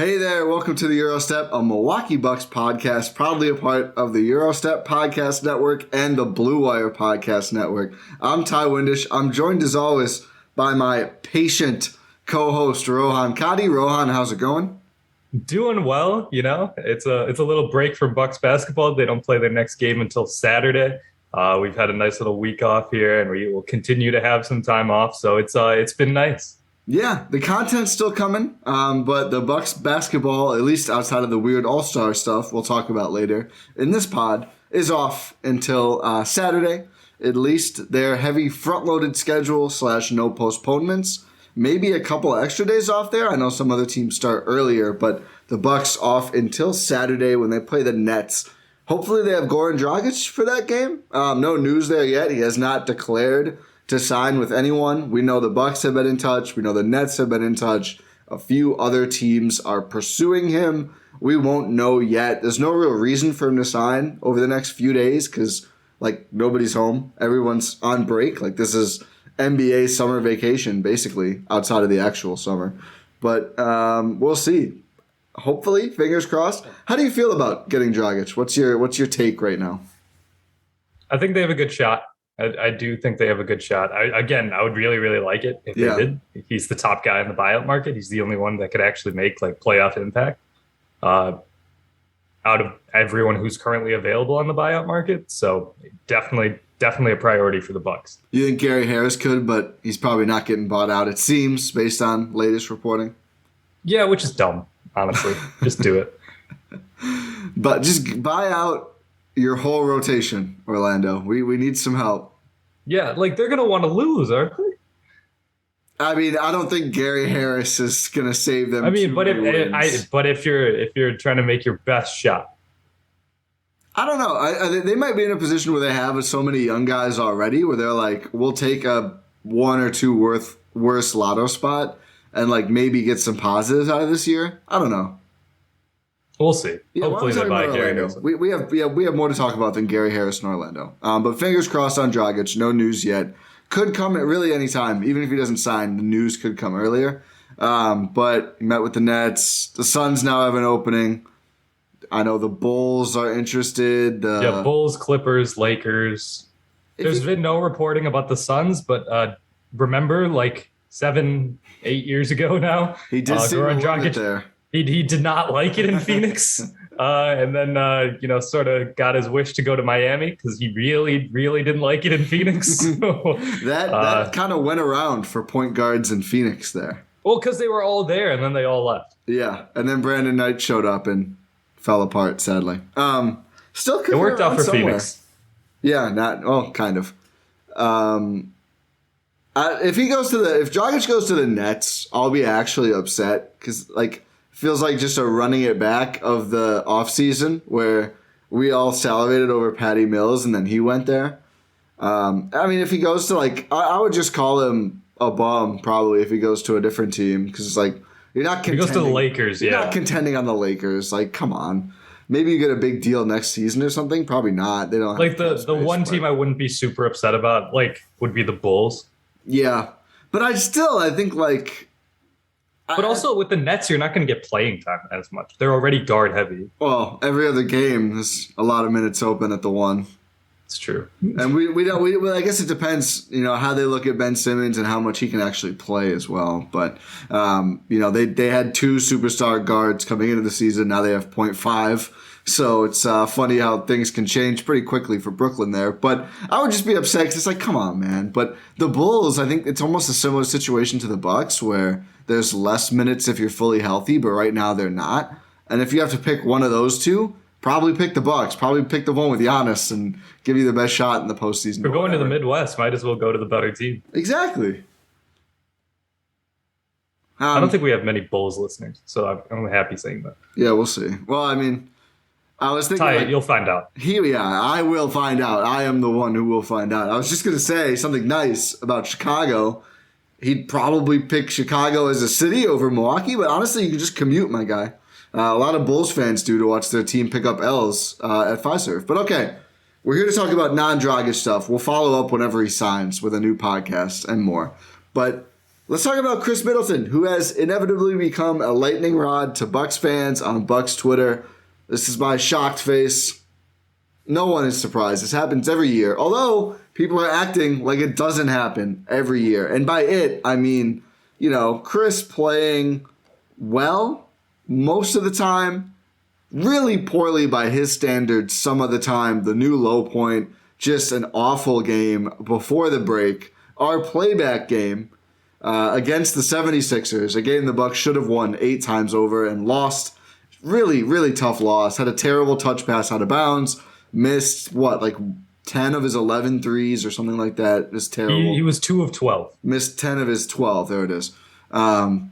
Hey there, welcome to the Gyro Step, a Milwaukee Bucks podcast, proudly a part of the Gyro Step podcast network and the Blue Wire podcast network. I'm Ty Windisch. I'm joined as always by my patient co-host Rohan. Katti, Rohan, how's it going? Doing well, It's a little break from Bucks basketball. They don't play their next game until Saturday. We've had a nice little week off here, and we will continue to have some time off. So it's been nice. Yeah, the content's still coming, but the Bucks basketball, at least outside of the weird All-Star stuff we'll talk about later in this pod, is off until Saturday. At least their heavy front-loaded schedule / no postponements. Maybe a couple extra days off there. I know some other teams start earlier, but the Bucks off until Saturday when they play the Nets. Hopefully they have Goran Dragic for that game. No news there yet. He has not declared to sign with anyone. We know the Bucks have been in touch. We know the Nets have been in touch. A few other teams are pursuing him. We won't know yet. There's no real reason for him to sign over the next few days because, nobody's home. Everyone's on break. This is NBA summer vacation, basically, outside of the actual summer. But we'll see. Hopefully, fingers crossed. How do you feel about getting Dragic? What's your take right now? I think they have a good shot. I do think they have a good shot. I would really, really like it if they did. He's the top guy in the buyout market. He's the only one that could actually make playoff impact out of everyone who's currently available on the buyout market. So definitely a priority for the Bucks. You think Gary Harris could, but he's probably not getting bought out, it seems, based on latest reporting. Yeah, which is dumb, honestly. Just do it. But just buy out your whole rotation, Orlando. We need some help. Yeah, they're going to want to lose, aren't they? I mean, I don't think Gary Harris is going to save them. But if you're trying to make your best shot, I don't know. They might be in a position where they have so many young guys already where they're like, we'll take a one or two worse lotto spot and maybe get some positives out of this year. I don't know. We'll see. Yeah, hopefully they buy Gary Harris. We have more to talk about than Gary Harris in Orlando. But fingers crossed on Dragic. No news yet. Could come at really any time. Even if he doesn't sign, the news could come earlier. But he met with the Nets. The Suns now have an opening. I know the Bulls are interested. Bulls, Clippers, Lakers. There's been no reporting about the Suns, but remember 7-8 years ago now? He did see Goran Dragic there. He did not like it in Phoenix, and then sort of got his wish to go to Miami because he really, really didn't like it in Phoenix. that kind of went around for point guards in Phoenix there. Well, because they were all there and then they all left. Yeah, and then Brandon Knight showed up and fell apart, sadly. Still could. It worked out for somewhere. Phoenix. Yeah, kind of. If Dragic goes to the Nets, I'll be actually upset because feels like just a running it back of the offseason where we all salivated over Patty Mills and then he went there. If he goes to I would just call him a bum probably if he goes to a different team because you're not contending. He goes to the Lakers, You're not contending on the Lakers. Come on. Maybe you get a big deal next season or something. Probably not. They don't have the one team I wouldn't be super upset about would be the Bulls. Yeah. But I think But also with the Nets, you're not going to get playing time as much. They're already guard heavy. Well, every other game, there's a lot of minutes open at the one. It's true. And we don't. I guess it depends, how they look at Ben Simmons and how much he can actually play as well. But they had two superstar guards coming into the season. Now they have 0.5. So it's funny how things can change pretty quickly for Brooklyn there. But I would just be upset because it's come on, man. But the Bulls, I think it's almost a similar situation to the Bucks where there's less minutes if you're fully healthy, but right now they're not. And if you have to pick one of those two, probably pick the Bucks. Probably pick the one with Giannis and give you the best shot in the postseason. We're going to the Midwest. Might as well go to the better team. Exactly. I don't think we have many Bulls listeners, so I'm happy saying that. Yeah, we'll see. Well, I was thinking you'll find out. I will find out. I am the one who will find out. I was just going to say something nice about Chicago. He'd probably pick Chicago as a city over Milwaukee, but honestly, you can just commute, my guy. A lot of Bulls fans do to watch their team pick up L's at Fiserv. But okay, we're here to talk about non-Dragic stuff. We'll follow up whenever he signs with a new podcast and more. But Let's talk about Khris Middleton, who has inevitably become a lightning rod to Bucks fans on Bucks Twitter. This is my shocked face. No one is surprised. This happens every year. Although people are acting like it doesn't happen every year. And by it, I mean, Khris playing well most of the time, really poorly by his standards some of the time. The new low point, just an awful game before the break. Our playback game against the 76ers, a game the Bucks should have won 8 times over and lost. Really, really tough loss. Had a terrible touch pass out of bounds. Missed, 10 of his 11 threes or something like that. Just terrible. He was 2 of 12. Missed 10 of his 12. There it is. Not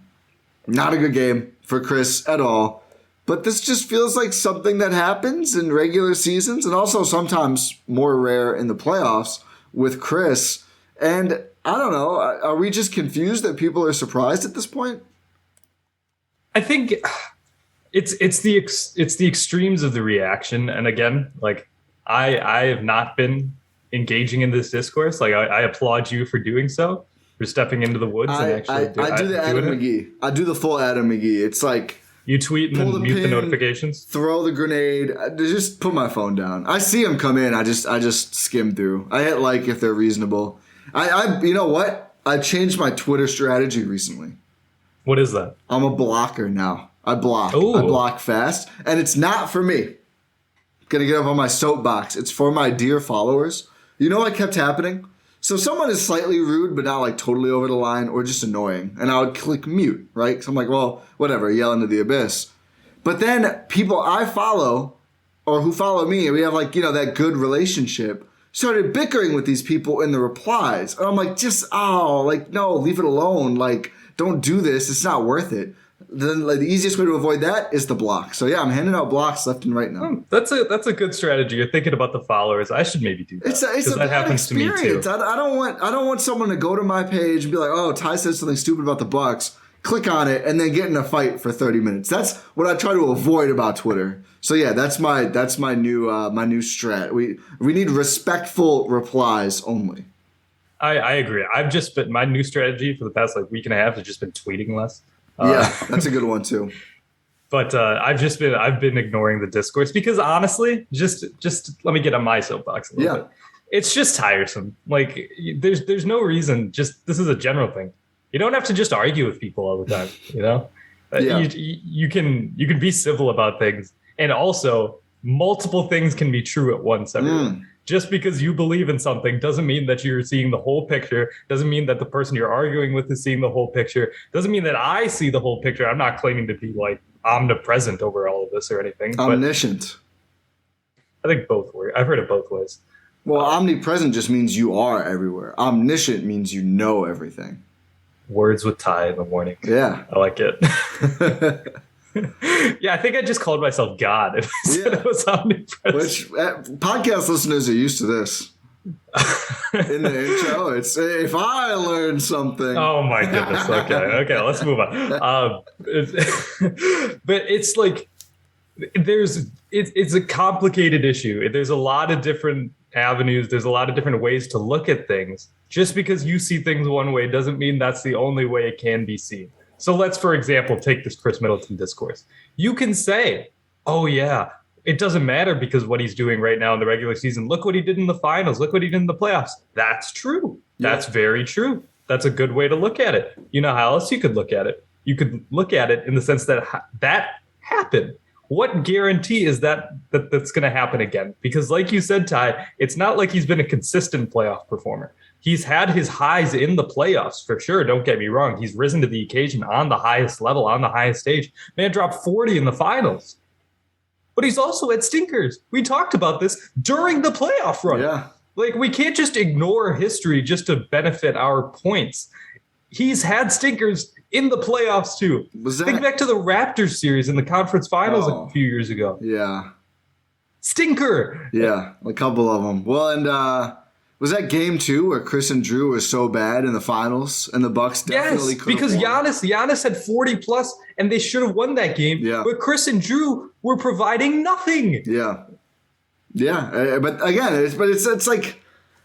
a good game for Khris at all. But this just feels like something that happens in regular seasons and also sometimes more rare in the playoffs with Khris. And I don't know, are we just confused that people are surprised at this point? I think it's the extremes of the reaction. And again, I have not been engaging in this discourse. I applaud you for doing so, for stepping into the woods and actually I do the Adam McGee. I do the full Adam McGee. It's like you tweet and then mute the notifications, throw the grenade, just put my phone down. I see them come in. I just skim through. I hit if they're reasonable. I you know what? I changed my Twitter strategy recently. What is that? I'm a blocker now. I block. Ooh. I block fast. And it's not for me. Gonna get up on my soapbox. It's for my dear followers. You know what kept happening? So someone is slightly rude, but not totally over the line or just annoying. And I would click mute, right? So I'm like, well, whatever, yell into the abyss. But then people I follow or who follow me, we have that good relationship, started bickering with these people in the replies. And I'm like, no, leave it alone. Don't do this. It's not worth it. Then the easiest way to avoid that is the block. So yeah, I'm handing out blocks left and right now. That's a good strategy. You're thinking about the followers. I should maybe do that. It's a that happens experience. To me too. I don't want someone to go to my page and be like, oh, Ty said something stupid about the Bucks. Click on it and then get in a fight for 30 minutes. That's what I try to avoid about Twitter. So yeah, that's my new strat. We need respectful replies only. I agree. I've just been my new strategy for the past week and a half has just been tweeting less. Yeah, that's a good one too. But I've been ignoring the discourse because honestly, just let me get on my soapbox a little bit. It's just tiresome. There's no reason. Just this is a general thing. You don't have to just argue with people all the time. Yeah. You can be civil about things, and also multiple things can be true at once. Everyone. Just because you believe in something doesn't mean that you're seeing the whole picture. Doesn't mean that the person you're arguing with is seeing the whole picture. Doesn't mean that I see the whole picture. I'm not claiming to be omnipresent over all of this or anything. Omniscient. I think both work. I've heard it both ways. Well, omnipresent just means you are everywhere. Omniscient means you know everything. Words with Ty in the morning. Yeah. I like it. Yeah, I think I just called myself God if I said I was omnipresent. Which podcast listeners are used to this. In the intro, it's if I learn something. Oh my goodness. Okay, let's move on. But it's it's a complicated issue. There's a lot of different avenues. There's a lot of different ways to look at things. Just because you see things one way doesn't mean that's the only way it can be seen. So let's, for example, take this Khris Middleton discourse. You can say, oh yeah, it doesn't matter because what he's doing right now in the regular season. Look what he did in the finals. Look what he did in the playoffs. That's true. Yeah. That's very true. That's a good way to look at it. You know how else you could look at it? You could look at it in the sense that that happened. What guarantee is that's going to happen again? Because like you said, Ty, it's not like he's been a consistent playoff performer. He's had his highs in the playoffs for sure. Don't get me wrong. He's risen to the occasion on the highest level, on the highest stage. Man dropped 40 in the finals. But he's also had stinkers. We talked about this during the playoff run. Yeah. We can't just ignore history just to benefit our points. He's had stinkers in the playoffs too. Think back to the Raptors series in the conference finals a few years ago. Yeah. Stinker. Yeah, a couple of them. Well, and was that game 2 where Chris and Drew were so bad in the finals and the Bucks definitely could have won? Because Giannis had 40 plus and they should have won that game. Yeah. But Chris and Drew were providing nothing. Yeah. Yeah, but again, it's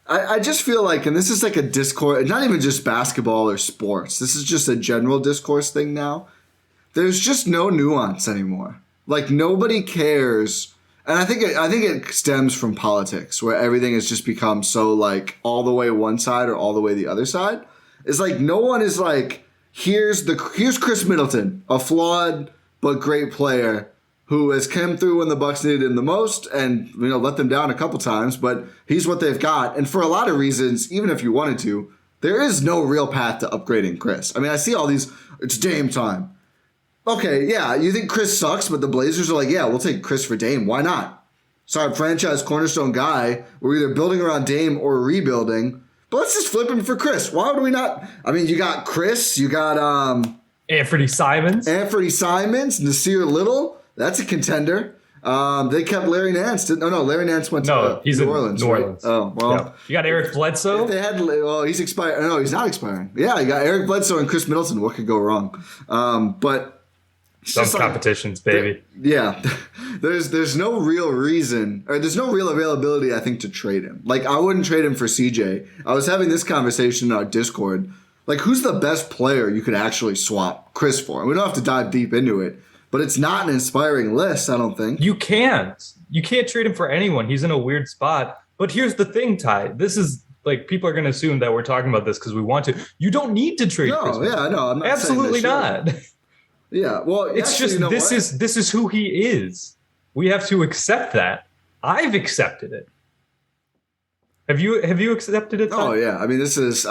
I just feel like, and this is like a discourse, not even just basketball or sports. This is just a general discourse thing now. There's just no nuance anymore. Like nobody cares. And I think it stems from politics where everything has just become so like all the way one side or all the way the other side. It's like no one is like, here's Khris Middleton, a flawed but great player who has come through when the Bucks needed him the most and let them down a couple times, but he's what they've got. And for a lot of reasons, even if you wanted to, there is no real path to upgrading Khris. I mean, I see all these, it's Dame time. Okay, yeah, you think Khris sucks, but the Blazers are like, yeah, we'll take Khris for Dame. Why not? Sorry, franchise cornerstone guy. We're either building around Dame or rebuilding, but let's just flip him for Khris. Why would we not? I mean, you got Khris, you got Anthony Simons, Nasir Little. That's a contender. They kept Larry Nance. Larry Nance went to New Orleans. Right? Oh, well. Yeah. You got Eric Bledsoe. If they had, he's expired. No, he's not expiring. Yeah, you got Eric Bledsoe and Khris Middleton. What could go wrong? But some competitions, baby. Yeah, there's no real reason, or there's no real availability, I think, to trade him. Like, I wouldn't trade him for CJ. I was having this conversation in our Discord. Like, who's the best player you could actually swap Khris for? And we don't have to dive deep into it, but it's not an inspiring list, I don't think. You can't trade him for anyone. He's in a weird spot. But here's the thing, Ty. This is like, people are going to assume that we're talking about this because we want to. You don't need to trade Khris. No, yeah, no, I'm not absolutely saying not. Yeah, well, it's actually, just this is who he is. We have to accept that. I've accepted it. Have you accepted it? Oh yeah, I mean, this is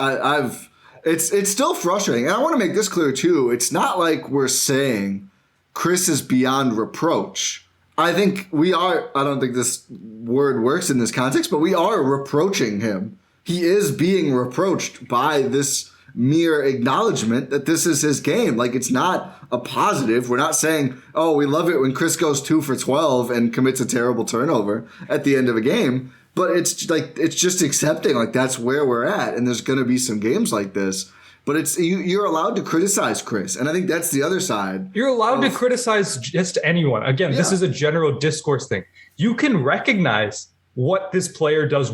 it's still frustrating, and I want to make this clear too. It's not like we're saying Khris is beyond reproach. I think we are. I don't think this word works in this context, but we are reproaching him. He is being reproached by this mere acknowledgement that this is his game. Like, it's not a positive. We're not saying, oh, we love it when Khris goes 2 for 12 and commits a terrible turnover at the end of a game. But it's like, it's just accepting, like, that's where we're at. And there's going to be some games like this. But it's you're allowed to criticize Khris. And I think that's the other side. You're allowed to criticize just anyone. Again, This is a general discourse thing. You can recognize what this player does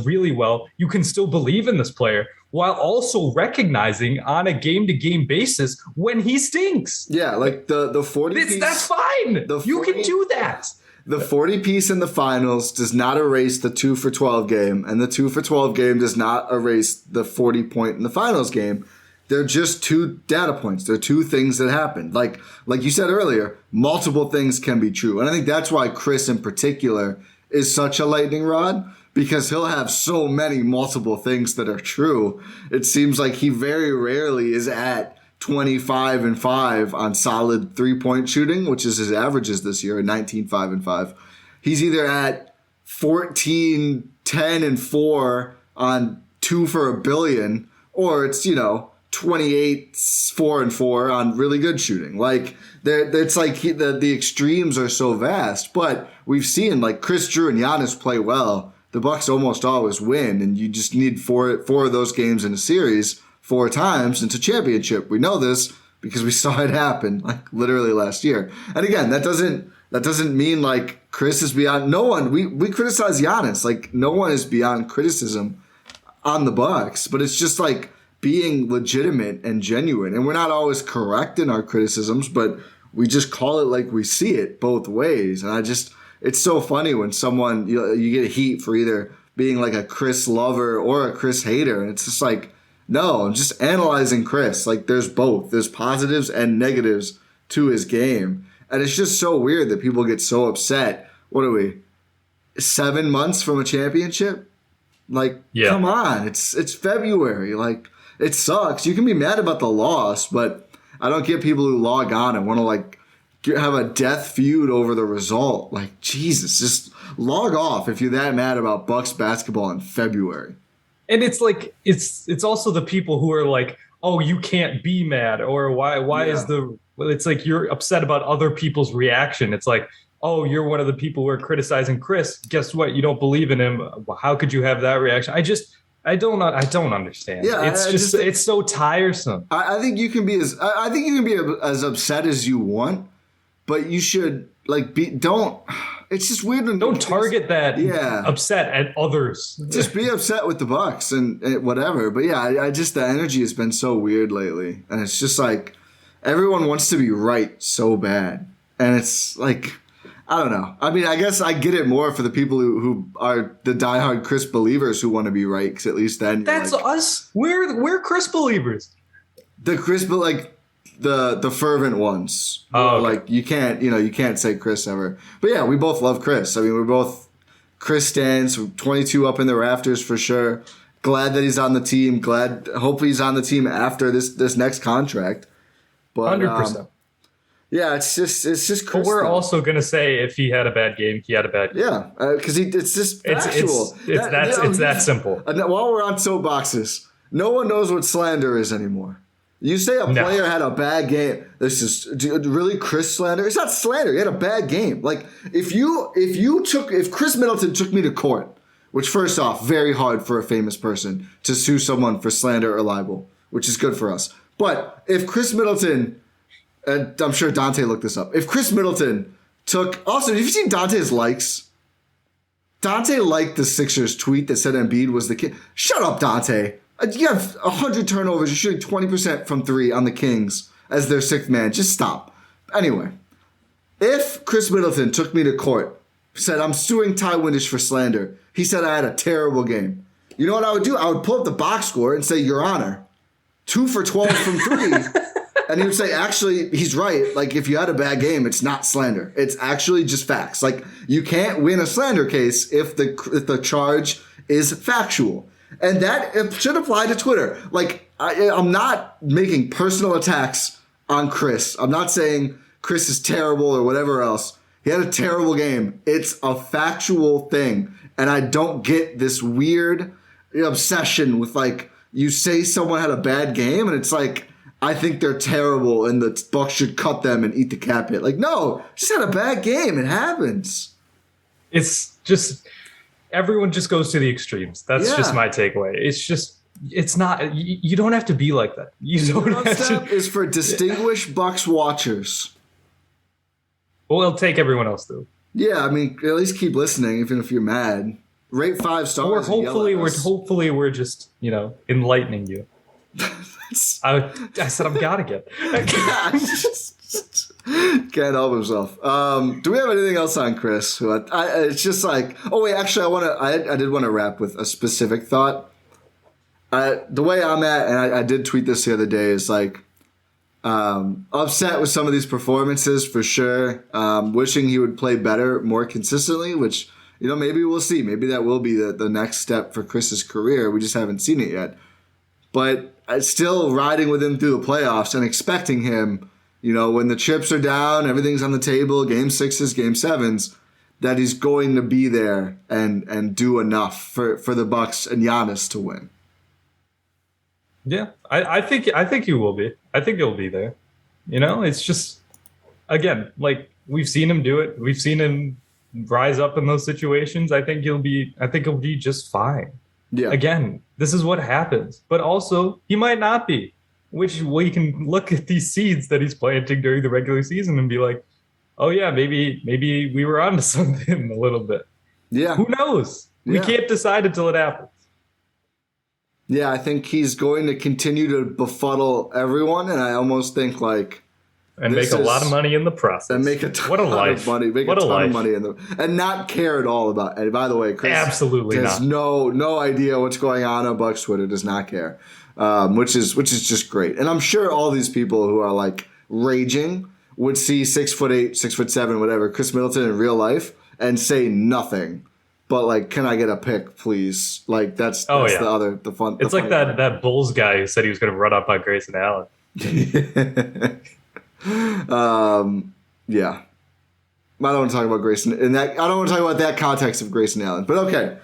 really well. You can still believe in this player while also recognizing on a game-to-game basis when he stinks. Yeah, like the 40 piece. That's fine. You can do that. The 40 piece in the finals does not erase the 2 for 12 game, and the 2 for 12 game does not erase the 40 point in the finals game. They're just two data points. They're two things that happened. Like you said earlier, multiple things can be true. And I think that's why Khris in particular is such a lightning rod, because he'll have so many multiple things that are true. It seems like he very rarely is at 25 and 5 on solid 3-point shooting, which is his averages this year, 19, 5 and 5. He's either at 14, 10 and 4 on 2 for a billion, or it's, 28, 4 and 4 on really good shooting. Like, it's like the extremes are so vast, but we've seen like Khris, Drew, and Giannis play well. The Bucks almost always win, and you just need four of those games in a series 4 times into championship. We know this because we saw it happen like literally last year. And again, that doesn't mean like Khris is beyond. No one. We criticize Giannis. Like, no one is beyond criticism on the Bucks, but it's just like being legitimate and genuine. And we're not always correct in our criticisms, but we just call it like we see it both ways. And it's so funny when someone, you get heat for either being like a Khris lover or a Khris hater. And it's just like, no, I'm just analyzing Khris. Like, there's both. There's positives and negatives to his game. And it's just so weird that people get so upset. What are we, 7 months from a championship? Like, yeah. Come on. It's February. Like, it sucks. You can be mad about the loss, but I don't get people who log on and want to, like, have a death feud over the result. Like, Jesus, just log off if you're that mad about Bucks basketball in February. And it's like, it's also the people who are like, oh, you can't be mad, or why is it's like you're upset about other people's reaction. It's like, oh, you're one of the people who are criticizing Khris. Guess what? You don't believe in him. How could you have that reaction? I don't understand. Yeah, it's so tiresome. I think you can be as upset as you want, but you should like don't. It's just weird. Don't target that upset at others. Just be upset with the Bucks and whatever. But yeah, I just, the energy has been so weird lately. And it's just like, everyone wants to be right so bad. And it's like, I don't know. I mean, I guess I get it more for the people who are the diehard Khris believers who want to be right, because at least then that's like, us. We're Khris believers. The Khris, but like the fervent ones. Oh, okay. Like you can't say Khris ever. But yeah, we both love Khris. I mean, we're both Khris stans. 22 up in the rafters for sure. Glad that he's on the team. Hopefully he's on the team after this next contract. But 100%. Yeah, it's just Khris. But we're also gonna say if he had a bad game, he had a bad game. Yeah, because it's just factual. It's that simple. While we're on soapboxes, no one knows what slander is anymore. You say a player had a bad game. This is really Khris slander. It's not slander. He had a bad game. Like if Khris Middleton took me to court, which first off, very hard for a famous person to sue someone for slander or libel, which is good for us. But if Khris Middleton, and I'm sure Dante looked this up. If Khris Middleton also, have you seen Dante's likes? Dante liked the Sixers tweet that said Embiid was the king. Shut up, Dante. You have 100 turnovers. You're shooting 20% from 3 on the Kings as their 6th man. Just stop. Anyway, if Khris Middleton took me to court, said I'm suing Ty Windisch for slander, he said I had a terrible game. You know what I would do? I would pull up the box score and say, Your Honor, 2 for 12 from 3. And he would say, actually, he's right. Like, if you had a bad game, it's not slander. It's actually just facts. Like, you can't win a slander case if the charge is factual. And that it should apply to Twitter. Like, I'm not making personal attacks on Khris. I'm not saying Khris is terrible or whatever else. He had a terrible game. It's a factual thing. And I don't get this weird obsession with, like, you say someone had a bad game, and it's like, I think they're terrible and the Bucks should cut them and eat the cap hit. Like, no, just had a bad game. It happens. It's just, everyone just goes to the extremes. That's just my takeaway. It's not, you don't have to be like that. Gyro Step is for distinguished Bucks watchers. Well, it'll take everyone else through. Yeah, I mean, at least keep listening, even if you're mad. Rate 5 stars. Or hopefully we're just, enlightening you. I said I'm gotta get. Can't help himself. Do we have anything else on Khris? It's just like, oh wait, actually, I did want to wrap with a specific thought. The way I'm at, and I did tweet this the other day, is like upset with some of these performances for sure. Wishing he would play better, more consistently, which maybe we'll see. Maybe that will be the next step for Chris's career. We just haven't seen it yet. But still riding with him through the playoffs and expecting him, when the chips are down, everything's on the table, game 6s, game 7s, that he's going to be there and do enough for the Bucks and Giannis to win. Yeah, I think he will be. I think he'll be there. It's just, again, like we've seen him do it. We've seen him rise up in those situations. I think he'll be just fine. Yeah. Again, this is what happens. But also, he might not be. Which we can look at these seeds that he's planting during the regular season and be like, oh yeah, maybe we were onto something a little bit. Yeah. Who knows? We can't decide until it happens. Yeah, I think he's going to continue to befuddle everyone, and I almost think like make a lot of money in the process. And make a ton of money. Make a ton of money and not care at all about. And by the way, Khris absolutely has no idea what's going on Bucks Twitter. Does not care, which is just great. And I'm sure all these people who are like raging would see 6'8", 6'7", whatever, Khris Middleton in real life and say nothing. But like, can I get a pick, please? Like that's the fun. It's like that Bulls guy who said he was going to run up on Grayson Allen. Yeah. I don't want to talk about Grayson in that. I don't want to talk about that context of Grayson Allen. But okay,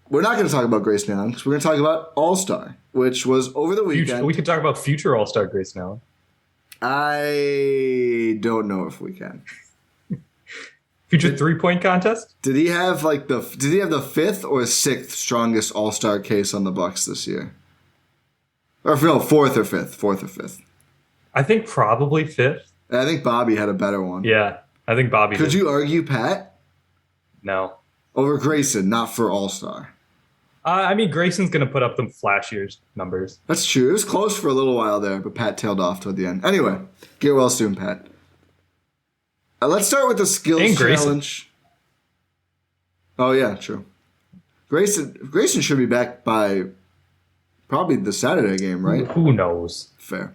we're not going to talk about Grayson Allen because we're going to talk about All-Star, which was over the weekend. We could talk about future All-Star Grayson Allen. I don't know if we can. Future 3-point contest? Did he have the 5th or 6th strongest All-Star case on the Bucks this year? Or no, 4th or 5th. I think probably 5th. I think Bobby had a better one. Yeah. I think Bobby Could did. you argue Pat No. over Grayson, not for All-Star? I mean, Grayson's going to put up them flashier numbers. That's true. It was close for a little while there, but Pat tailed off toward the end. Anyway, get well soon, Pat. Let's start with the skills challenge. Oh, yeah, true. Grayson should be back by probably the Saturday game, right? Who knows? Fair.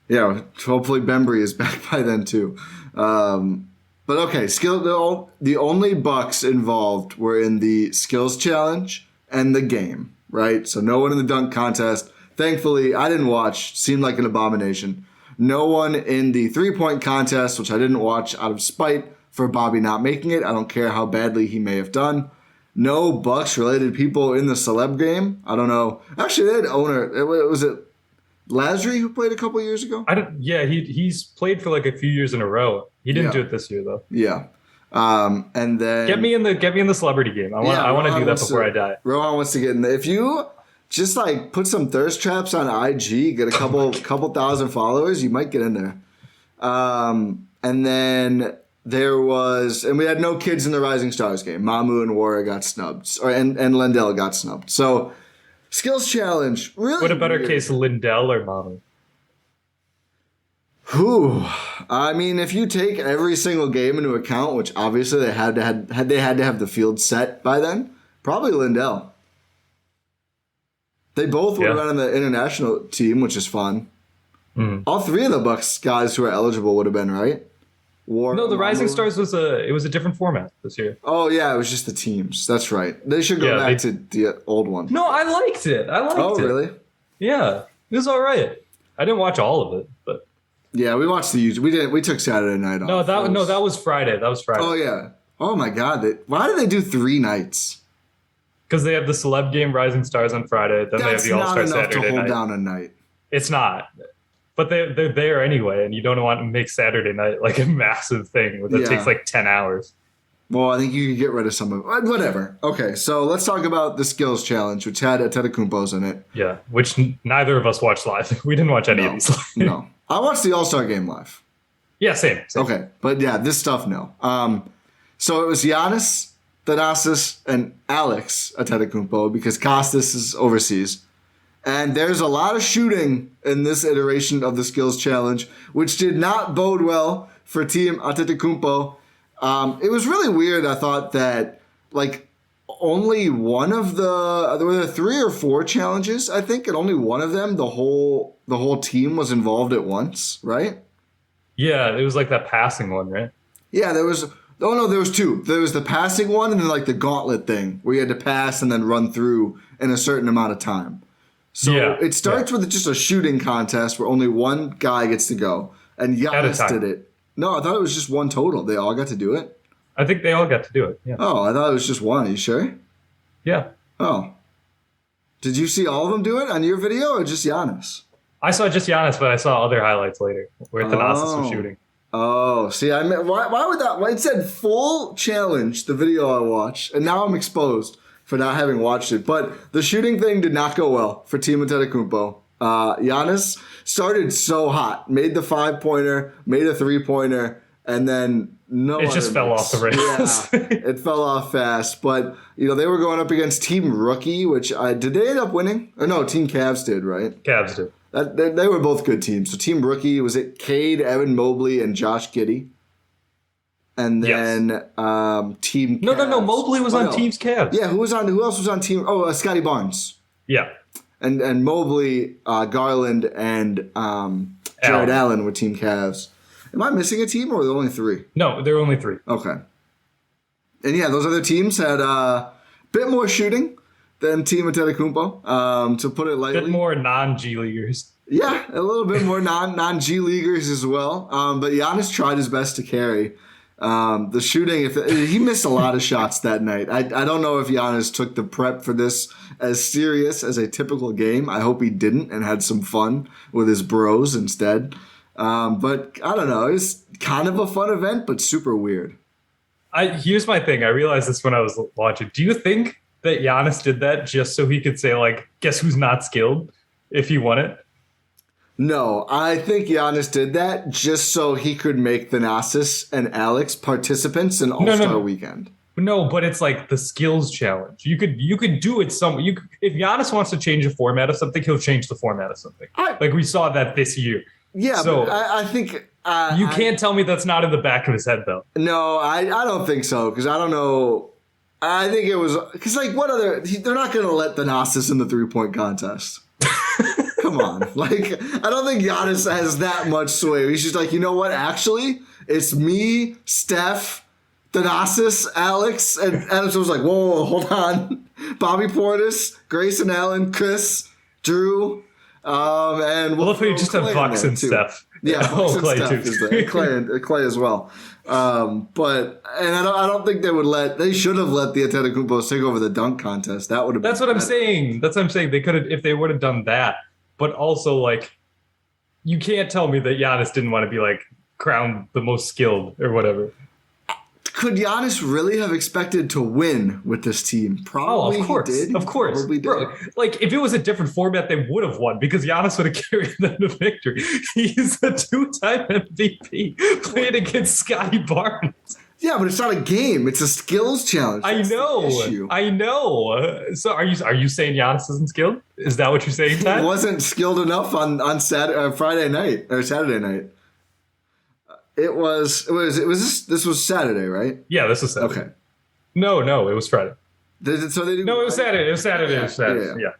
Yeah, hopefully Bembry is back by then, too. But okay, the only Bucks involved were in the skills challenge and the game, right? So no one in the dunk contest. Thankfully, I didn't watch. Seemed like an abomination. No one in the three-point contest, which I didn't watch out of spite for Bobby not making it. I don't care how badly he may have done. No Bucks-related people in the celeb game. I don't know. Actually, they had owner. Was it Lasry who played a couple years ago? He's played for like a few years in a row. He didn't do it this year though. Yeah. And then get me in the celebrity game. I want to do that before I die. Rohan wants to get in there. If you just like put some thirst traps on IG, get a couple thousand followers, you might get in there. And then we had no kids in the Rising Stars game. Mamu and Wara got snubbed, and Lindell got snubbed. So skills challenge, really. What a better weird. case, Lindell or Mamu? Whew. I mean, if you take every single game into account, which obviously they had to have the field set by then, probably Lindell. They both would have been on the international team, which is fun. Mm. All three of the Bucks guys who are eligible would have been, right? No, the Rising Stars was a different format this year. Oh yeah, it was just the teams. That's right. They should go back to the old one. No, I liked it. Oh really? Yeah, it was all right. I didn't watch all of it, but yeah, we watched the YouTube. We didn't. We took Saturday night off. That was Friday. That was Friday. Oh yeah. Oh my God. Why did they do 3 nights? Because they have the celeb game Rising Stars on Friday, then they have the All-Star Saturday night. That's not enough to hold down a night. It's not. But they're there anyway, and you don't want to make Saturday night like a massive thing that takes like 10 hours. Well, I think you can get rid of some of it. Whatever. Okay, so let's talk about the skills challenge, which had Antetokounmpo's in it. Yeah, which neither of us watched live. We didn't watch any of these live. No. I watched the All-Star game live. Yeah, same. Okay, but yeah, this stuff, no. So it was Giannis, Thanasis, and Alex Antetokounmpo because Kostas is overseas. And there's a lot of shooting in this iteration of the skills challenge, which did not bode well for Team Antetokounmpo. It was really weird. I thought that like only one of there were 3 or 4 challenges, I think, and only one of them the whole team was involved at once, right? Yeah, it was like that passing one, right? Yeah, there was 2. There was the passing one and then like the gauntlet thing where you had to pass and then run through in a certain amount of time. So it starts with just a shooting contest where only one guy gets to go. And Giannis did it. No, I thought it was just one total. They all got to do it? I think they all got to do it, yeah. Oh, I thought it was just one. Are you sure? Yeah. Oh. Did you see all of them do it on your video or just Giannis? I saw just Giannis, but I saw other highlights later where Thanasis was shooting. Oh, see, why would that? Why it said full challenge, the video I watched, and now I'm exposed for not having watched it. But the shooting thing did not go well for Team Antetokounmpo. Giannis started so hot, made the 5-pointer, made a 3-pointer, and then it just fell off the rails. Yeah, it fell off fast. But they were going up against Team Rookie, which did they end up winning? Or no, Team Cavs did, right? Cavs did. They were both good teams. So Team Rookie, was it Cade, Evan Mobley, and Josh Giddey? And then Team Cavs. No. Mobley was on Team's Cavs. Yeah, who else was on Team? Oh, Scotty Barnes. Yeah. And Mobley, Garland, and Jared Allen were Team Cavs. Am I missing a team or are there only 3? No, there are only 3. Okay. And yeah, those other teams had a bit more shooting than Team Antetokounmpo, to put it lightly. A bit more non-G Leaguers. Yeah, a little bit more non-G Leaguers as well. But Giannis tried his best to carry. The shooting, he missed a lot of shots that night. I don't know if Giannis took the prep for this as serious as a typical game. I hope he didn't and had some fun with his bros instead. But I don't know. It was kind of a fun event, but super weird. Here's my thing. I realized this when I was watching. Do you think that Giannis did that just so he could say, like, guess who's not skilled if he won it? No, I think Giannis did that just so he could make Thanasis and Alex participants in All-Star Weekend. No, but it's like the skills challenge. You could do it if Giannis wants to change the format of something, he'll change the format of something. Like we saw that this year. Yeah, so but I think you can't tell me that's not in the back of his head, though. No, I don't think so, because I don't know. I think it was because what other? They're not going to let Thanasis in the 3-point contest. Come on, I don't think Giannis has that much sway. He's just like, you know what? Actually, it's me, Steph, Thanasis, Alex, and Alex was like, whoa, hold on. Bobby Portis, Grayson Allen, Khris, Drew, and we'll you just have Bucks and Steph. Yeah, Bucks and Steph is there. Clay as well. But I don't think they should have let the Antetokounmpos take over the dunk contest. That would have. That's what I'm saying. They could have if they would have done that. But also, you can't tell me that Giannis didn't want to be crowned the most skilled or whatever. Could Giannis really have expected to win with this team? Probably. Of course. He did. Of course. Probably did. Bro, if it was a different format, they would have won because Giannis would have carried them to victory. He's a 2-time MVP playing against Scotty Barnes. Yeah, but it's not a game. It's a skills challenge. That's I know. So are you saying Giannis isn't skilled? Is that what you're saying, Ty? He wasn't skilled enough on Friday night or Saturday night. This was Saturday, right? Yeah, this was Saturday. Okay. No, it was Friday. So they do. No, it was Saturday. It was Saturday. Yeah.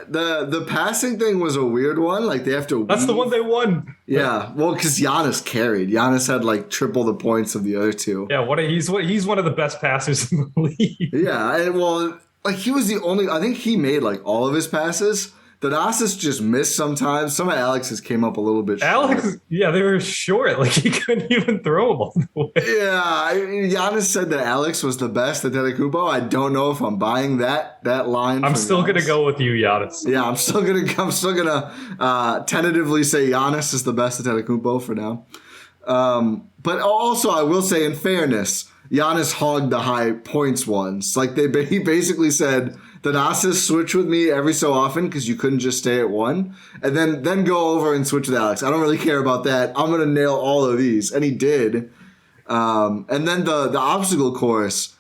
The passing thing was a weird one. They have to. That's the one they won. Yeah, well, because Giannis carried. Giannis had triple the points of the other two. Yeah, he's one of the best passers in the league. Yeah, and he was the only. I think he made all of his passes. Thanasis just missed sometimes. Some of Alex's came up a little bit short. Alex, yeah, they were short. He couldn't even throw them all the way. Yeah, Giannis said that Alex was the best at Antetokounmpo. I don't know if I'm buying that line. I'm still gonna go with you, Giannis. Yeah, I'm still gonna tentatively say Giannis is the best at Antetokounmpo for now. But also, I will say, in fairness, Giannis hogged the high points ones. He basically said, Thanasis, switch with me every so often because you couldn't just stay at one, and then go over and switch with Alex. I don't really care about that. I'm gonna nail all of these, and he did. And then the obstacle course.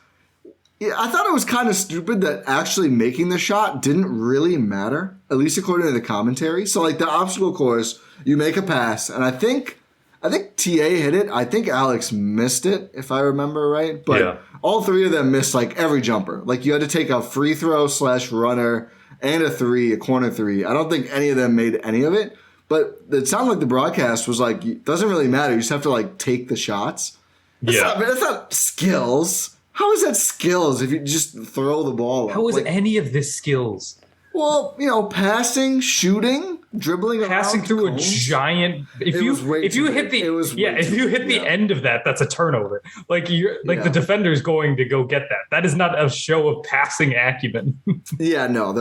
Yeah, I thought it was kind of stupid that actually making the shot didn't really matter, at least according to the commentary. So the obstacle course, you make a pass, and I think TA hit it. I think Alex missed it, if I remember right. But all three of them missed every jumper. You had to take a free throw / runner and a corner three. I don't think any of them made any of it. But it sounded like the broadcast was it doesn't really matter. You just have to that's the shots. That's not skills. How is that skills if you just throw the ball up? How is any of this skills? Well, passing, shooting, dribbling, passing through a giant. If you hit the end of that, that's a turnover. The defender's going to go get that. That is not a show of passing acumen. Yeah, no,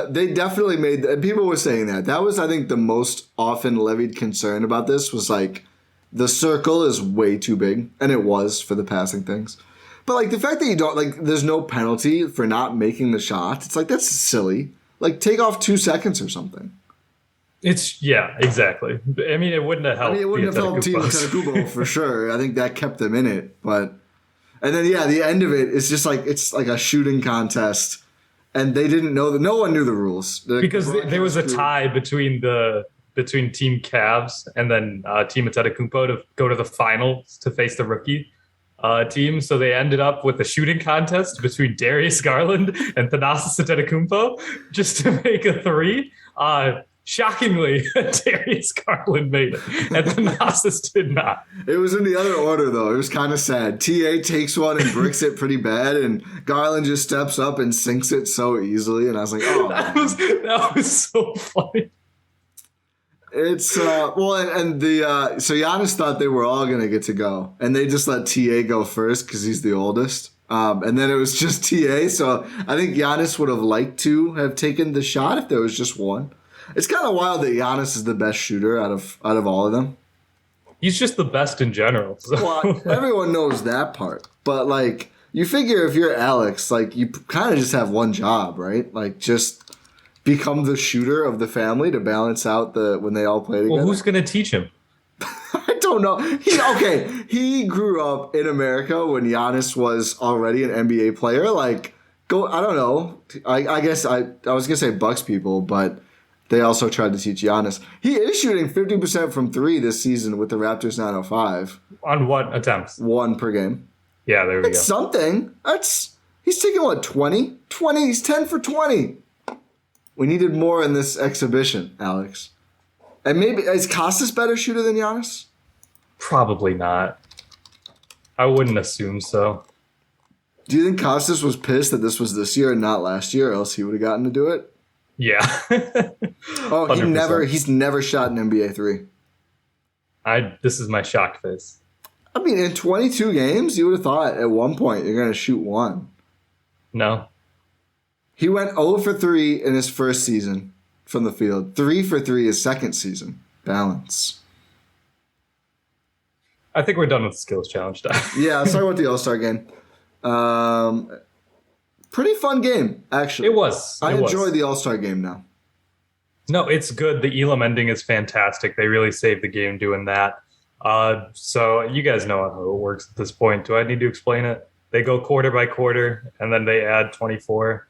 they definitely made. People were saying that. That was, I think, the most often levied concern about this was the circle is way too big, and it was for the passing things. But the fact that you don't there's no penalty for not making the shot. It's that's silly. Take off 2 seconds or something. Exactly. I mean, it wouldn't have helped. It wouldn't have helped Team Antetokounmpo for sure. I think that kept them in it. And then the end of it is just it's a shooting contest, and they didn't know that. No one knew the rules because there was a tie between Team Cavs and then Team Antetokounmpo to go to the finals to face the rookie team. So they ended up with a shooting contest between Darius Garland and Thanasis Antetokounmpo just to make a three. Shockingly, Darius Garland made it, and Thanasis did not. It was in the other order, though. It was kind of sad. TA takes one and bricks it pretty bad, and Garland just steps up and sinks it so easily, and I was like, oh. That was so funny. It's so Giannis thought they were all gonna get to go, and they just let TA go first because he's the oldest. And then it was just TA. So I think Giannis would have liked to have taken the shot if there was just one. It's kind of wild that Giannis is the best shooter out of all of them. He's just the best in general. So. Well, everyone knows that part, but you figure if you're Alex, you kind of just have one job, right? Just become the shooter of the family to balance out when they all play together? Well, who's going to teach him? I don't know. He grew up in America when Giannis was already an NBA player. Like, I don't know. I guess I was going to say Bucks people, but they also tried to teach Giannis. He is shooting 50% from three this season with the Raptors 905. On what attempts? 1 per game. Yeah, there we go. Something. He's taking, 20? 20. He's 10 for 20. We needed more in this exhibition, Alex. And maybe, is Kostas better shooter than Giannis? Probably not. I wouldn't assume so. Do you think Kostas was pissed that this was this year and not last year, or else he would have gotten to do it? Yeah. He's never shot an NBA 3. This is my shocked face. I mean, in 22 games, you would have thought at one point you're going to shoot 1. No. He went 0 for 3 in his first season from the field. 3 for 3 his second season. Balance. I think we're done with the skills challenge stuff. Yeah, let's talk about the All-Star game. Pretty fun game, actually. It was. I enjoy the All-Star game now. No, it's good. The Elam ending is fantastic. They really saved the game doing that. So you guys know how it works at this point. Do I need to explain it? They go quarter by quarter, and then they add 24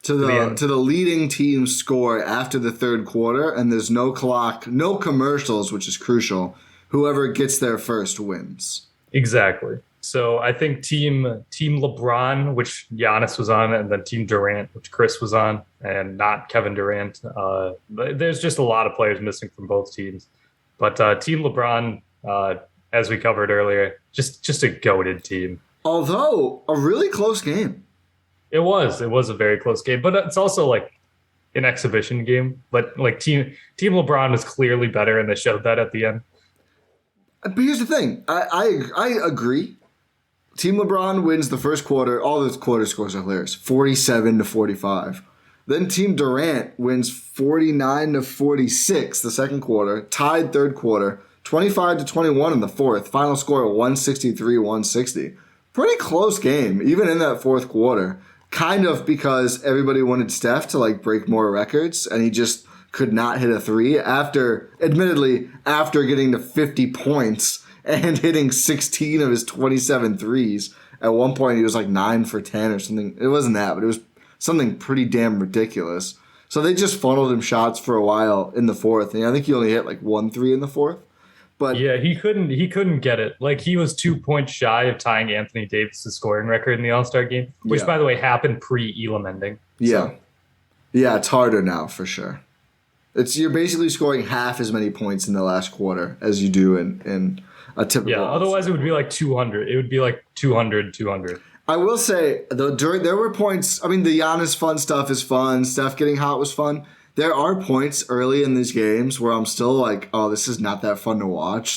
to the leading team score after the third quarter, and there's no clock, no commercials, which is crucial. Whoever gets there first wins. Exactly. So I think Team LeBron, which Giannis was on, and then Team Durant, which Khris was on, and not Kevin Durant. There's just a lot of players missing from both teams. But Team LeBron, as we covered earlier, just a goated team. Although a really close game. It was a very close game, but it's also like an exhibition game. But like Team LeBron was clearly better, and they showed that at the end. But here's the thing. I agree. Team LeBron wins the first quarter. All the quarter scores are hilarious. 47-45. Then Team Durant wins 49-46 the second quarter. Tied third quarter. 25-21 in the fourth. Final score 163-160. Pretty close game, even in that fourth quarter. Kind of because everybody wanted Steph to break more records, and he just could not hit a 3 after getting to 50 points and hitting 16 of his 27 threes. At one point, he was 9 for 10 or something. It wasn't that, but it was something pretty damn ridiculous. So they just funneled him shots for a while in the fourth. And I think he only hit 1 3 in the fourth. But yeah, he couldn't get it. He was 2 points shy of tying Anthony Davis' scoring record in the All-Star game, which, by the way, happened pre-Elam ending. Yeah. So. Yeah, it's harder now for sure. You're basically scoring half as many points in the last quarter as you do in a typical. Yeah, otherwise it would be 200. It would be 200. I will say, though, there were points. I mean, the Giannis fun stuff is fun. Steph getting hot was fun. There are points early in these games where I'm still oh, this is not that fun to watch.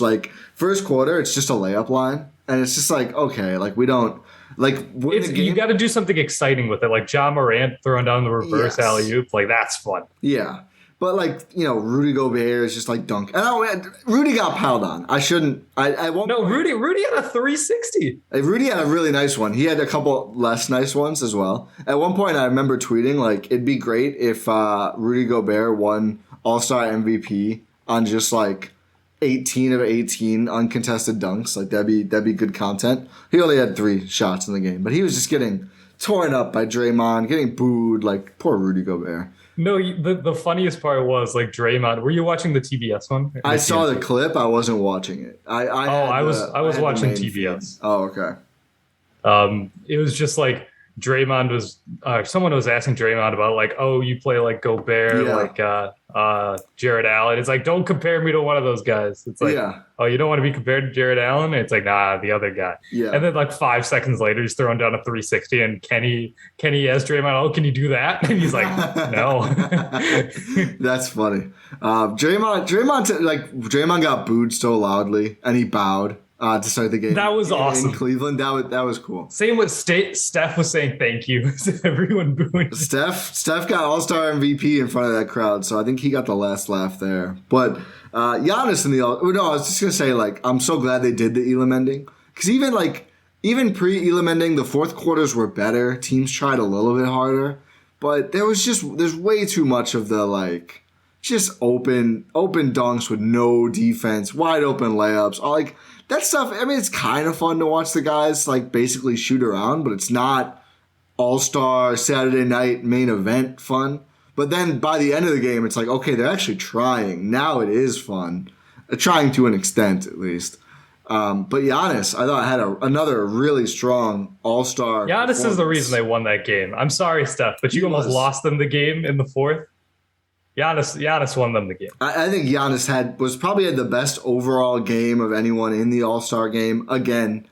First quarter, it's just a layup line. And it's just okay, we don't. You got to do something exciting with it. Ja Morant throwing down the reverse alley-oop. That's fun. Yeah. But Rudy Gobert is just dunk. And Rudy got piled on. I shouldn't. I won't. No, Rudy had a 360. Rudy had a really nice one. He had a couple less nice ones as well. At one point, I remember tweeting it'd be great if Rudy Gobert won All-Star MVP on just 18 of 18 uncontested dunks. That'd be good content. He only had 3 shots in the game, but he was just getting torn up by Draymond, getting booed. Poor Rudy Gobert. No, the funniest part was Draymond. Were you watching the TBS one? I saw the clip. I wasn't watching it. I was watching TBS. Feed. Oh, okay. It was just Draymond was. Someone was asking Draymond about oh, you play Gobert, Jared Allen. It's don't compare me to one of those guys. It's oh, you don't want to be compared to Jared Allen? It's nah, the other guy. Yeah. And then 5 seconds later, he's throwing down a 360, and Kenny asked Draymond, "Oh, can you do that?" And he's "No." That's funny. Draymond got booed so loudly, and he bowed to start the game. That was awesome. In Cleveland, that was cool. Same with Steph was saying thank you to everyone booing. Steph got All-Star MVP in front of that crowd, so I think he got the last laugh there. But Giannis I was just gonna say I'm so glad they did the Elam ending, because even pre-Elam ending, the fourth quarters were better. Teams tried a little bit harder, But there's way too much of the like just open dunks with no defense, wide open layups, all like that stuff. I mean, it's kind of fun to watch the guys like basically shoot around, but it's not all-star Saturday night main event fun. But then by the end of the game, it's like, okay, they're actually trying. Now it is fun. Trying to an extent, at least. But Giannis, I thought, had another really strong all-star. Giannis is the reason they won that game. I'm sorry, Steph, but you almost lost them the game in the fourth. Giannis won them the game. I think Giannis had the best overall game of anyone in the All-Star game. Again,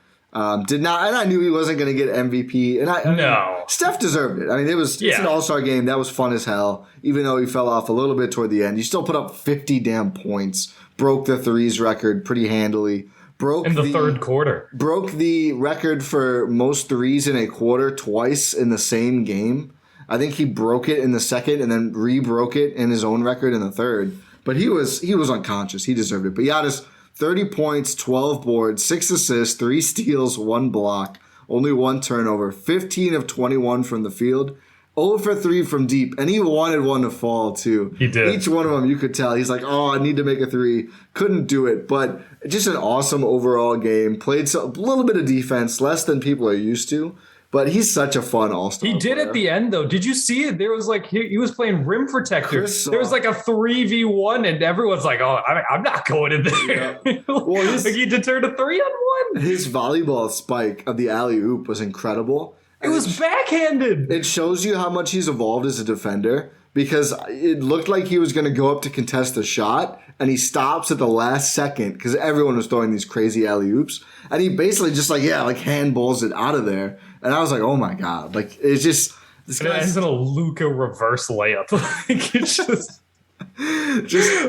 did not, and I knew he wasn't going to get MVP. And I mean, Steph deserved it. I mean, it's an All-Star game that was fun as hell. Even though he fell off a little bit toward the end, he still put up 50 damn points. Broke the threes record pretty handily. In the third quarter. Broke the record for most threes in a quarter twice in the same game. I think he broke it in the second and then re-broke it in his own record in the third. But he was unconscious. He deserved it. But Giannis, 30 points, 12 boards, 6 assists, 3 steals, 1 block, only 1 turnover, 15 of 21 from the field, 0 for 3 from deep. And he wanted one to fall, too. He did. Each one of them, you could tell. He's like, I need to make a 3. Couldn't do it. But just an awesome overall game. Played a little bit of defense, less than people are used to. But he's such a fun all-star He did player. At the end, though. Did you see it? There was like, he was playing rim protector. There was like a 3v1, and everyone's like, I'm not going in there. Yeah. Well, like he turned a 3-on-1. His volleyball spike of the alley-oop was incredible. It was backhanded. It shows you how much he's evolved as a defender, because it looked like he was going to go up to contest the shot, and he stops at the last second because everyone was throwing these crazy alley-oops, and he basically just handballs it out of there. And I was like, oh my God. Like, it's just... This guy ends in a Luka reverse layup. Like, it's just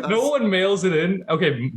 no one mails it in. Okay,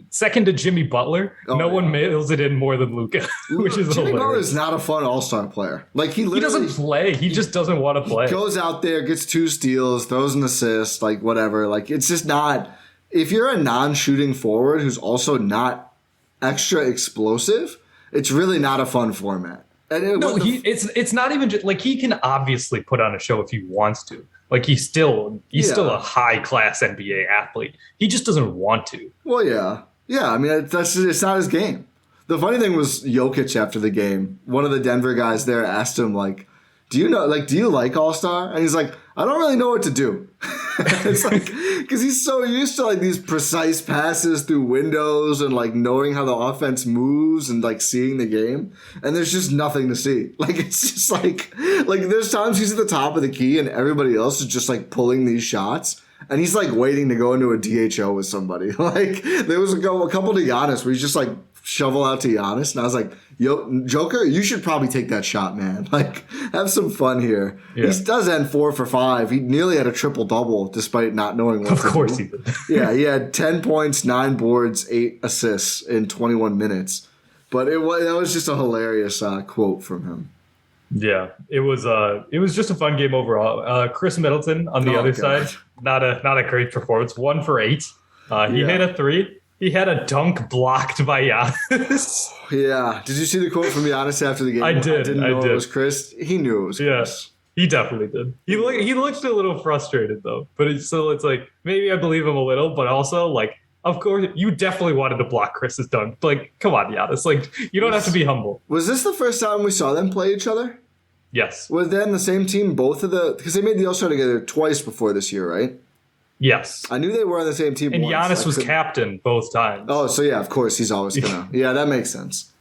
second to Jimmy Butler. No one mails it in more than Luka, which is Jimmy hilarious. Butler is not a fun all-star player. Like, he doesn't play. He just doesn't want to play. He goes out there, gets 2 steals, throws an assist, like, whatever. Like, it's just not... If you're a non-shooting forward who's also not extra explosive, it's really not a fun format. It's not even just like he can obviously put on a show if he wants to. Like he's still a high class NBA athlete. He just doesn't want to. Well, yeah. I mean, it's not his game. The funny thing was Jokic after the game. One of the Denver guys there asked him like, do you like All-Star? And he's like, I don't really know what to do. It's like, because he's so used to like these precise passes through windows and like knowing how the offense moves and like seeing the game. And there's just nothing to see. Like, it's just like there's times he's at the top of the key and everybody else is just like pulling these shots. And he's like waiting to go into a DHO with somebody. Like there was a couple to Giannis where he's just like shovel out to Giannis. And I was like, yo, Joker, you should probably take that shot, man. Like, have some fun here. Yeah. He does end 4 for 5. He nearly had a triple-double despite not knowing what to do. Of course he did. Yeah, he had 10 points, 9 boards, 8 assists in 21 minutes. But that was just a hilarious quote from him. Yeah, it was just a fun game overall. Khris Middleton on the other side, not a great performance. 1 for 8. He hit a 3. He had a dunk blocked by Giannis. Yeah. Did you see the quote from Giannis after the game? I did. I didn't know it was Khris. He knew it was Khris. Yes, he definitely did. He looked a little frustrated though, but it's like maybe I believe him a little, but also like of course you definitely wanted to block Chris's dunk. Like, come on, Giannis. Like, you don't have to be humble. Was this the first time we saw them play each other? Yes. Was they in the same team? Because they made the All-Star together twice before this year, right? Yes. I knew they were on the same team and once. Giannis was captain both times. Oh, so yeah, of course he's always gonna. Yeah, that makes sense.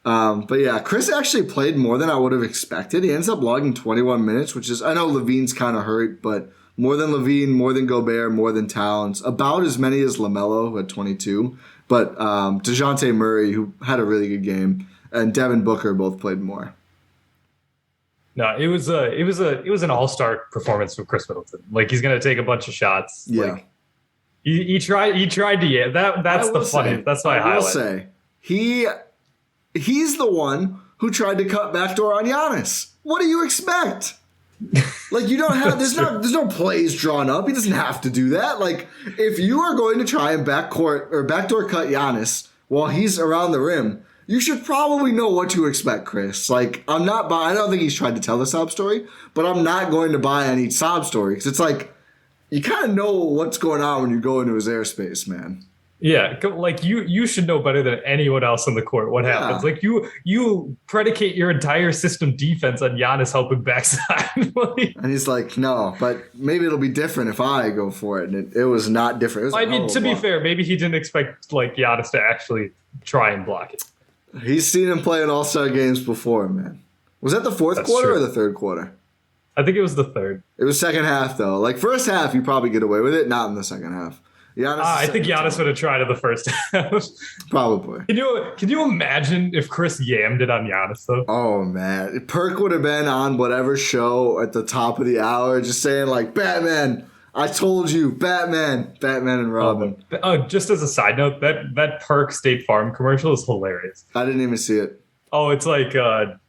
But yeah, Khris actually played more than I would have expected. He ends up logging 21 minutes, which is, I know Levine's kind of hurt, but more than Levine, more than Gobert, more than Towns, about as many as LaMelo, who had 22. But DeJounte Murray, who had a really good game, and Devin Booker both played more. No, it was an all-star performance from Khris Middleton. Like, he's gonna take a bunch of shots. Yeah, like, he tried to. Yeah, that's the funny. That's why I will say he's the one who tried to cut backdoor on Giannis. What do you expect? Like, you don't have there's no plays drawn up. He doesn't have to do that. Like, if you are going to try and backdoor cut Giannis while he's around the rim, you should probably know what to expect, Khris. Like, I don't think he's tried to tell the sob story, but I'm not going to buy any sob story because it's like, you kind of know what's going on when you go into his airspace, man. Yeah, like you should know better than anyone else on the court what happens. Like you predicate your entire system defense on Giannis helping backside. And he's like, no, but maybe it'll be different if I go for it. And it was not different. I mean, to be fair, maybe he didn't expect like Giannis to actually try and block it. He's seen him play in All-Star games before, man. Was that the fourth quarter or the third quarter? I think it was the third. It was second half, though. Like, first half, you probably get away with it. Not in the second half. I think Giannis would have tried in the first half. Probably. Can you imagine if Khris yammed it on Giannis, though? Oh, man. Perk would have been on whatever show at the top of the hour just saying, like, Batman, I told you, Batman and Robin. Just as a side note, that Perk State Farm commercial is hilarious. I didn't even see it. Oh, it's like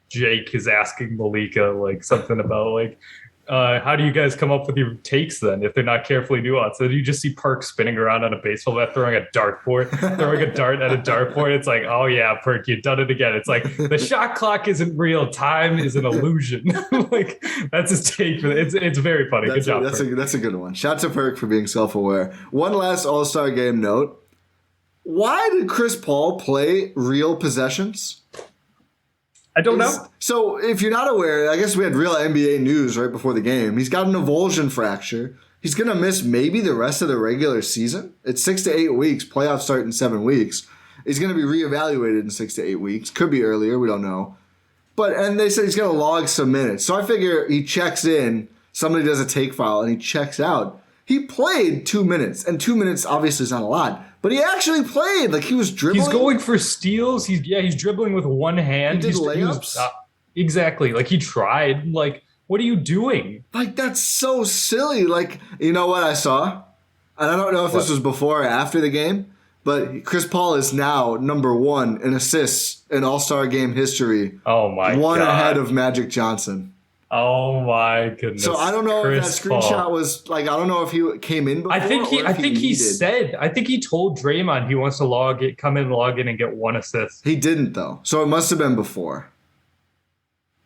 Jake is asking Malika like something about like, how do you guys come up with your takes then if they're not carefully nuanced? So you just see Perk spinning around on a baseball bat, throwing a dartboard, throwing a dart at a dartboard. It's like, oh yeah, Perk, you've done it again. It's like the shot clock isn't real, time is an illusion. Like that's his take for it. It's very funny. Good job. That's a good one. Shout to Perk for being self-aware. One last All-Star game note. Why did Chris Paul play real possessions? I don't know. So if you're not aware, I guess we had real NBA news right before the game. He's got an avulsion fracture. He's going to miss maybe the rest of the regular season. It's 6 to 8 weeks. Playoffs start in 7 weeks. He's going to be reevaluated in 6 to 8 weeks. Could be earlier. We don't know. And they said he's going to log some minutes. So I figure he checks in. Somebody does a take file and he checks out. He played 2 minutes. And 2 minutes obviously is not a lot. But he actually played. Like, he was dribbling. He's going for steals. He's dribbling with one hand. He did layups. Exactly. Like, he tried. Like, what are you doing? Like, that's so silly. Like, you know what I saw? And I don't know if this was before or after the game, but Chris Paul is now number 1 in assists in All-Star game history. Oh, my God. One ahead of Magic Johnson. Oh my goodness! So I don't know Chris if that screenshot was like, I don't know if he came in before. I think he told Draymond he wants to come in, log in, and get 1 assist. He didn't though, so it must have been before.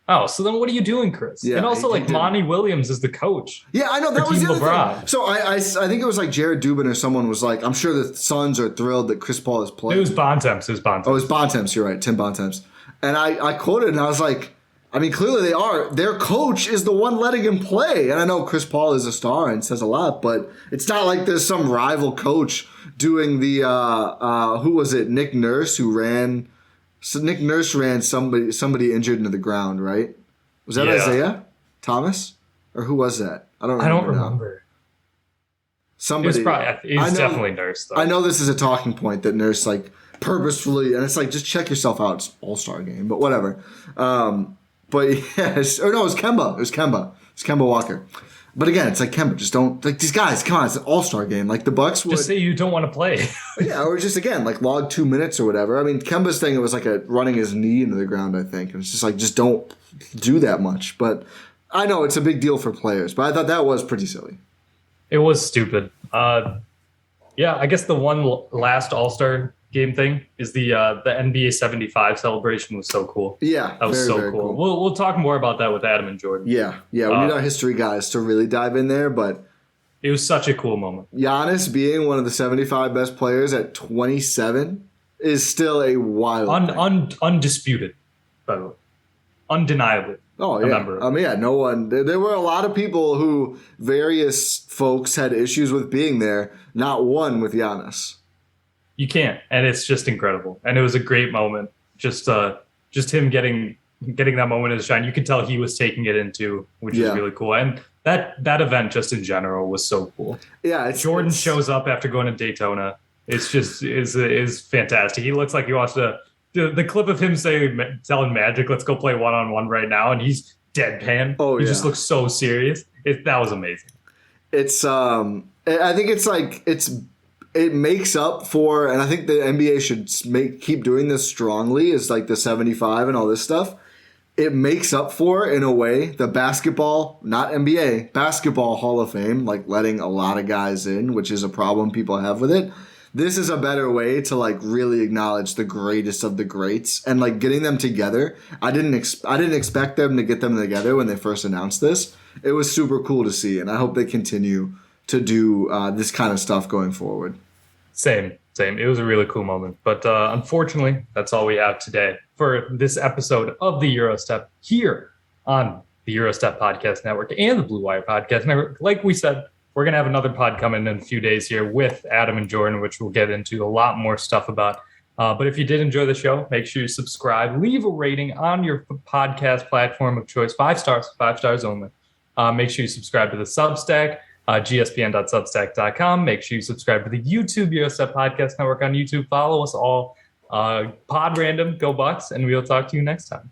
Oh, so then what are you doing, Khris? Yeah, and also like Monty Williams is the coach. Yeah, I know that was Team the other LeBron. thing. So I think it was like Jared Dubin or someone was like, I'm sure the Suns are thrilled that Chris Paul is playing. It was Bontemps. Oh, it was Bontemps. You're right, Tim Bontemps. And I quoted and I was like, I mean, clearly they are. Their coach is the one letting him play. And I know Chris Paul is a star and says a lot, but it's not like there's some rival coach doing the, who was it? Nick Nurse who ran. So Nick Nurse ran somebody injured into the ground, right? Was that Isaiah Thomas? Or who was that? I don't remember. Somebody. He's definitely Nurse, though. I know this is a talking point that Nurse, like, purposefully, and it's like, just check yourself out. It's All-Star game, but whatever. But yeah, it was Kemba. It was Kemba Walker. But again, it's like, Kemba, just don't, like, these guys, come on, it's an All-Star game. Like, the Bucks would. Just say you don't want to play. Yeah, or just, again, like, log 2 minutes or whatever. I mean, Kemba's thing, it was like running his knee into the ground, I think. And it's just like, just don't do that much. But I know it's a big deal for players, but I thought that was pretty silly. It was stupid. Yeah, I guess the one last All-Star game thing is the NBA 75 celebration was so cool. Yeah, that was very cool. Cool. We'll talk more about that with Adam and Jordan. Yeah. We need our history guys to really dive in there, but it was such a cool moment. Giannis being one of the 75 best players at 27 is still a wild undisputed, by the way, undeniably. Oh yeah, no one. There were a lot of people who various folks had issues with being there. Not one with Giannis. You can't, and it's just incredible. And it was a great moment. Just him getting that moment of shine. You could tell he was taking it into, which is really cool. And that event just in general was so cool. Yeah, Jordan shows up after going to Daytona. It's just is fantastic. He looks like he wants to. The clip of him telling Magic, "Let's go play 1-on-1 right now," and he's deadpan. Oh, he just looks so serious. That was amazing. It's I think it's like it makes up for, and I think the NBA should keep doing this strongly, is like the 75 and all this stuff. It makes up for, in a way, the basketball, not NBA, basketball Hall of Fame, like letting a lot of guys in, which is a problem people have with it. this is a better way to like really acknowledge the greatest of the greats and like getting them together. I didn't expect them to get them together when they first announced this. It was super cool to see, and I hope they continue to do this kind of stuff going forward. Same. It was a really cool moment. But unfortunately, that's all we have today for this episode of the Gyro Step here on the Gyro Step Podcast Network and the Blue Wire Podcast Network. Like we said, we're going to have another pod coming in a few days here with Adam and Jordan, which we'll get into a lot more stuff about. But if you did enjoy the show, make sure you subscribe. Leave a rating on your podcast platform of choice. 5 stars only. Make sure you subscribe to the Substack. gspn.substack.com. Make sure you subscribe to the YouTube Gyro Step Podcast Network on YouTube. Follow us all. Pod Random, go Bucks, and we'll talk to you next time.